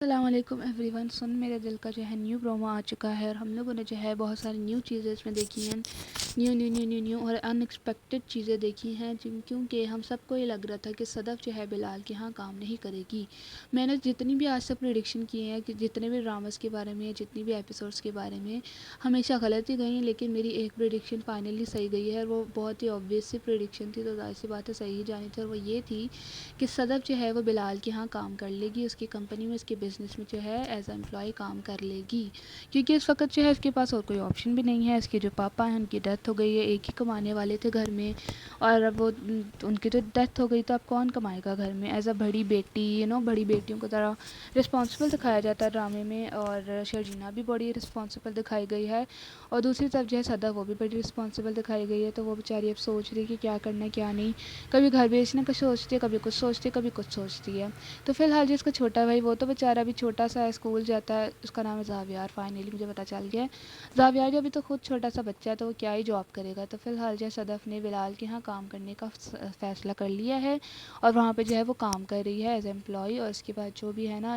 السلام علیکم every one. میرے دل کا جو ہے نیو پرومو آ چکا ہے اور ہم لوگوں نے جو ہے بہت ساری نیو چیزیں اس میں دیکھی ہیں. نیو اور ان ایکسپیکٹڈ چیزیں دیکھی ہیں کیونکہ ہم سب کو یہ لگ رہا تھا کہ صدف جو ہے بلال کے ہاں کام نہیں کرے گی. میں نے جتنی بھی آج تک پریڈکشن کیے ہیں کہ جتنے بھی ڈراماز کے بارے میں جتنی بھی ایپیسوڈس کے بارے میں ہمیشہ غلط ہی گئی ہیں، لیکن میری ایک پریڈکشن فائنلی صحیح گئی ہے اور وہ بہت ہی آبویس سی پریڈکشن تھی، تو ظاہر سی بات ہے صحیح ہی جانی تھی. اور وہ یہ تھی کہ صدف جو ہے وہ بلال کے ہاں کام کر لے گی، اس کی کمپنی میں اس کے بزنس میں جو ہے ایز اے امپلائی کام کر لے گی، کیونکہ اس وقت جو ہے اس کے پاس اور کوئی آپشن بھی نہیں ہے. اس کے جو پاپا ہیں ان کی ڈیتھ ہو گئی ہے، ایک ہی کمانے والے تھے گھر میں، اور اب وہ ان کی تو ڈیتھ ہو گئی تو اب کون کمائے گا گھر میں. ایز اے بڑی بیٹی بڑی بیٹیوں کو ذرا رسپانسبل دکھایا جاتا ہے ڈرامے میں، اور شرجینا بھی بڑی رسپانسبل دکھائی گئی ہے، اور دوسری طرف جو ہے صدف وہ بھی بڑی رسپانسبل دکھائی گئی ہے. تو وہ بیچاری اب سوچ رہی ہے کہ کیا کرنا ہے کیا نہیں، کبھی گھر بیچنے کا سوچتی ہے، کبھی کچھ سوچتی ہے، کبھی کچھ سوچتی ہے. تو فی الحال جو اس کا چھوٹا بھائی وہ تو بیچارہ بھی چھوٹا سا اسکول جاتا ہے، اس کا نام ہے زاویار. فائنلی مجھے پتا چل گیا زاویار جو ابھی تو خود چھوٹا سا بچہ ہے تو وہ کیا ہی جاب کرے گا. تو فی الحال جو ہے صدف نے بلال کے ہاں کام کرنے کا فیصلہ کر لیا ہے اور وہاں پہ جو ہے وہ کام کر رہی ہے ایز اے امپلائی. اور اس کے بعد جو بھی ہے نا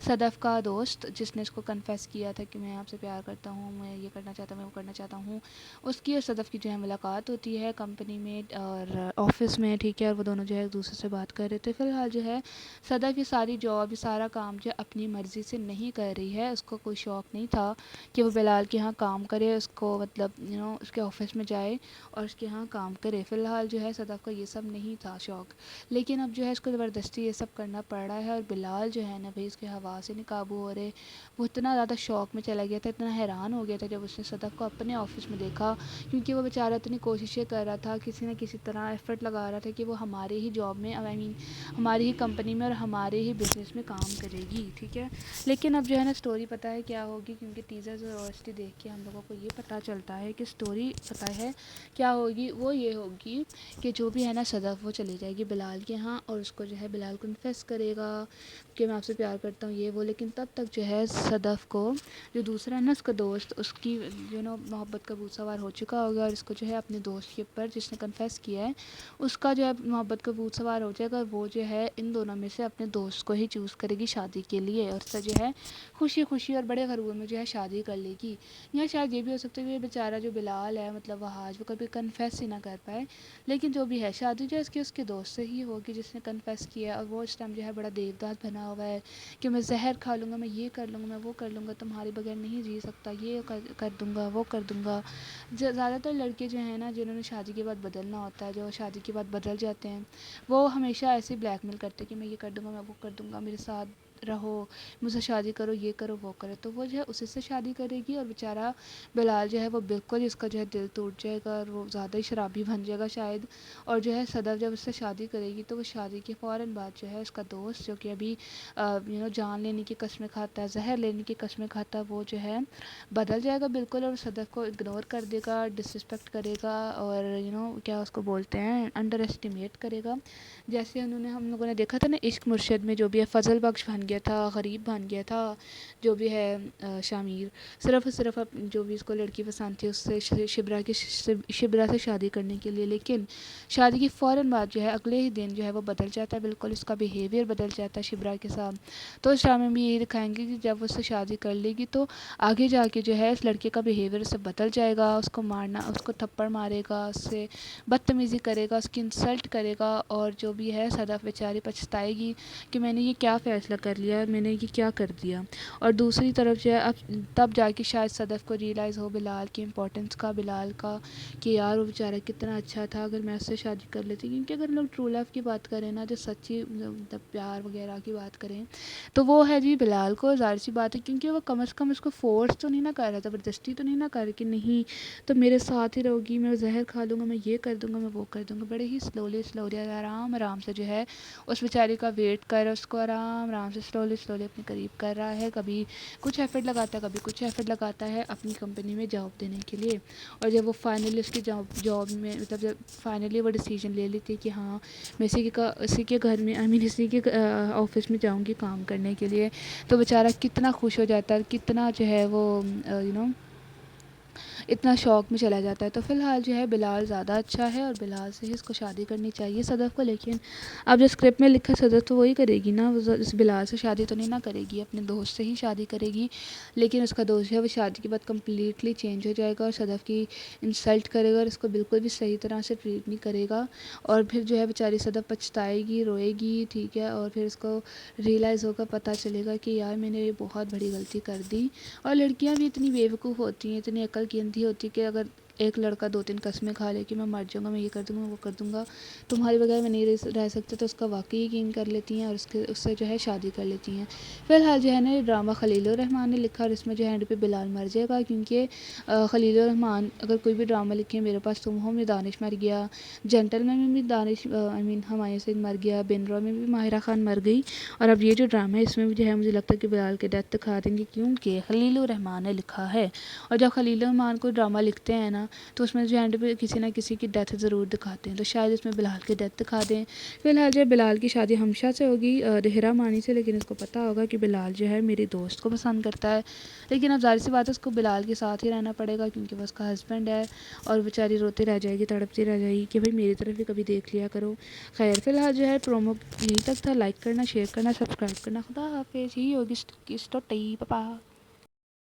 صدف کا دوست جس نے اس کو کنفیس کیا تھا کہ میں آپ سے پیار کرتا ہوں، میں یہ کرنا چاہتا ہوں، میں وہ کرنا چاہتا ہوں، اس کی اور صدف کی جو ہے ملاقات ہوتی ہے کمپنی میں اور آفس میں، ٹھیک ہے. اور وہ دونوں جو ہے ایک دوسرے سے بات کر رہے تھے. فی الحال جو ہے صدف یہ ساری جاب، یہ سارا کام جو اپنی مرضی سے نہیں کر رہی ہے. اس کو کوئی شوق نہیں تھا کہ وہ بلال کے ہاں کام کرے، اس کو مطلب اس کے آفس میں جائے اور اس کے ہاں کام کرے. فی الحال جو ہے صدف کا یہ سب نہیں تھا شوق، لیکن اب جو ہے اس کو زبردستی یہ سب کرنا پڑ رہا ہے. اور بلال جو ہے نا بھائی اس کے ہوا سے نہیں قابو ہو رہے. وہ اتنا زیادہ شوق میں چلا گیا تھا، اتنا حیران ہو گیا تھا جب اس نے صدف کو اپنے آفس میں دیکھا، کیونکہ وہ بیچارہ اتنی کوششیں کر رہا تھا، کسی نہ کسی طرح ایفرٹ لگا رہا تھا کہ وہ ہمارے ہی جاب میں ہماری ہی کمپنی میں اور ہمارے ہی بزنس میں کام کرے گی، ٹھیک ہے. لیکن اب جو ہے نا اسٹوری پتہ ہے کیا ہوگی، کیونکہ ٹیزرز اور اوسٹی دیکھ کے ہم لوگوں کو یہ پتہ چلتا ہے کہ اسٹوری پتہ ہے کیا ہوگی. وہ یہ ہوگی کہ جو بھی ہے نا صدف وہ چلی جائے گی بلال کے ہاں اور اس کو جو ہے بلال کنفیس کرے گا کہ میں آپ سے پیار کرتا ہوں یہ وہ. لیکن تب تک جو ہے صدف کو جو دوسرا ہے نا اس کا دوست، اس کی محبت کا بھوت سوار ہو چکا ہوگا، اور اس کو جو ہے اپنے دوست کے اوپر جس نے کنفیس کیا ہے اس کا جو ہے محبت کا بھوت سوار ہو جائے گا، اور وہ جو ہے ان دونوں میں سے اپنے دوست کو ہی چوز کرے گی شادی کے لیے، اور اس سے جو ہے خوشی خوشی اور بڑے غرور میں جو ہے شادی کر لے گی. یا شاید یہ بھی ہو سکتا ہے کہ یہ بیچارہ جو بلال ہے مطلب وہاج وہ کبھی کنفیس ہی نہ کر پائے. لیکن جو بھی ہے شادی جو ہے اس کے دوست سے ہی ہوگی جس نے کنفیس کیا ہے، اور وہ اس ٹائم جو ہے بڑا دیودات بنا ہوا ہے کہ میں زہر کھا لوں گا، میں یہ کر لوں گا، میں وہ کر لوں گا، تمہارے بغیر نہیں جی سکتا، یہ کر دوں گا، وہ کر دوں گا. زیادہ تر لڑکے جو ہیں نا جنہوں نے شادی کے بعد بدلنا ہوتا ہے، جو شادی کے بعد بدل جاتے ہیں، وہ ہمیشہ ایسے بلیک میل کرتے ہیں کہ میں یہ کر دوں گا، میں وہ کر دوں گا، میرے ساتھ رہو، مجھ سے شادی کرو، یہ کرو وہ کرو. تو وہ جو ہے اسی سے شادی کرے گی، اور بیچارہ بلال جو ہے وہ بالکل اس کا جو ہے دل ٹوٹ جائے گا اور وہ زیادہ ہی شرابی بن جائے گا شاید. اور جو ہے صدف جب اس سے شادی کرے گی تو وہ شادی کے فوراً بعد جو ہے اس کا دوست جو کہ ابھی جان لینے کی قسمیں کھاتا ہے، زہر لینے کی قسمیں کھاتا ہے، وہ جو ہے بدل جائے گا بالکل، اور صدف کو اگنور کر دے گا، ڈس رسپیکٹ کرے گا، اور کیا اس کو بولتے ہیں انڈر اسٹیمیٹ کرے گا. جیسے ہم لوگوں نے دیکھا تھا نا عشق مرشد میں جو بھی ہے فضل بخش بن گیا تھا، غریب بن گیا تھا جو بھی ہے شامیر، صرف جو بھی اس کو لڑکی پسند تھی اس سے شبرا سے شادی کرنے کے لیے. لیکن شادی کی فوراً بعد جو ہے اگلے ہی دن جو ہے وہ بدل جاتا ہے بالکل، اس کا بیہیویئر بدل جاتا ہے شبرا کے ساتھ. تو اس ڈرامے میں یہی دکھائیں گے کہ جب وہ اس سے شادی کر لے گی تو آگے جا کے جو ہے اس لڑکے کا بیہیویئر اس سے بدل جائے گا، اس کو مارنا، اس کو تھپڑ مارے گا، اس سے بدتمیزی کرے گا، اس کی انسلٹ کرے گا. اور جو بھی ہے صدف بیچاری پچھتائے گی کہ میں نے یہ کیا فیصلہ کر لیا، میں نے یہ کیا کر دیا. اور دوسری طرف جو ہے اب تب جا کے شاید صدف کو ریئلائز ہو بلال کی امپورٹنس کا، بلال کا کہ یار وہ بیچارہ کتنا اچھا تھا، اگر میں اس سے شادی کر لیتی. کیونکہ اگر لوگ ٹرو لو کی بات کریں نا، جو سچی مطلب پیار وغیرہ کی بات کریں تو وہ ہے جی بلال کو. ظاہر سی بات ہے کیونکہ وہ کم از کم اس کو فورس تو نہیں نہ کر رہا، زبردستی تو نہیں نہ کر رہا کہ نہیں تو میرے ساتھ ہی رہو گی، میں زہر کھا لوں گا، میں یہ کر دوں گا، میں وہ کر دوں گا. بڑے ہی سلولی آرام سے جو ہے اس بیچاری کا ویٹ کر رہا ہے، اس کو آرام سے سلولی اپنے قریب کر رہا ہے. کبھی کچھ ایفرٹ لگاتا ہے، کبھی کچھ ایفرٹ لگاتا ہے اپنی کمپنی میں جاب دینے کے لیے. اور جب وہ فائنلی اس کی جاب میں مطلب جب فائنلی وہ ڈیسیژن لے لی تھی کہ ہاں میں اسی کے گھر میں اسی کے آفس میں جاؤں گی کام کرنے کے لیے، تو بیچارہ کتنا خوش ہو جاتا ہے، کتنا جو ہے وہ اتنا شوق میں چلا جاتا ہے. تو فی الحال جو ہے بلال زیادہ اچھا ہے اور بلال سے ہی اس کو شادی کرنی چاہیے صدف کو. لیکن اب جو اسکرپٹ میں لکھا صدف تو وہی کرے گی نا, وہ اس بلال سے شادی تو نہیں نہ کرے گی, اپنے دوست سے ہی شادی کرے گی. لیکن اس کا دوست ہے وہ شادی کے بعد کمپلیٹلی چینج ہو جائے گا اور صدف کی انسلٹ کرے گا اور اس کو بالکل بھی صحیح طرح سے ٹریٹ نہیں کرے گا. اور پھر جو ہے بیچاری صدف پچھتائے گی, روئے گی, ٹھیک ہے. اور پھر اس کو ریئلائز ہوگا, پتہ چلے گا کہ یار میں نے یہ بہت بڑی غلطی کر دی. اور لڑکیاں بھی اتنی بیوقوف ہوتی ہیں, اتنی عقل کی اندھی ہوتی ہے کہ اگر ایک لڑکا 2-3 قسمیں کھا لے کہ میں مر جاؤں گا, میں یہ کر دوں گا, وہ کر دوں گا, تمہارے بغیر میں نہیں رہ سکتا, تو اس کا واقعی یقین کر لیتی ہیں اور اس سے جو ہے شادی کر لیتی ہیں. فی الحال جو ہے نا یہ ڈرامہ خلیل الرحمن نے لکھا اور اس میں جو ہے اینڈ پہ بلال مر جائے گا, کیونکہ خلیل الرحمن اگر کوئی بھی ڈرامہ لکھے, میرے پاس تم ہو میں دانش مر گیا, جینٹل مین میں بھی دانش ہمایوں سعید مر گیا, بن رو میں بھی ماہرہ خان مر گئی, اور اب یہ جو ڈرامہ ہے اس میں بھی جو ہے مجھے لگتا ہے کہ بلال کے ڈیتھ دکھا دیں گے, کیونکہ خلیل الرحمن نے لکھا ہے. اور جب خلیل الرحمن کو ڈرامہ لکھتے ہیں نا تو اس میں جو اینڈ پہ کسی نہ کسی کی ڈیتھ ضرور دکھاتے ہیں, تو شاید اس میں بلال کی ڈیتھ دکھا دیں. فی الحال جو ہے بلال کی شادی ہمشہ سے ہوگی, دہرہ مانی سے, لیکن اس کو پتہ ہوگا کہ بلال جو ہے میری دوست کو پسند کرتا ہے. لیکن اب ظاہر سی بات ہے اس کو بلال کے ساتھ ہی رہنا پڑے گا کیونکہ وہ اس کا ہسبینڈ ہے, اور بیچاری روتی رہ جائے گی, تڑپتی رہ جائے گی کہ بھائی میری طرف بھی کبھی دیکھ لیا کرو. خیر فی الحال جو ہے پرومو یہی تک تھا. لائک کرنا, شیئر کرنا, سبسکرائب کرنا. خدا حافظ. ہی ہوگی اسٹوٹی پاپا.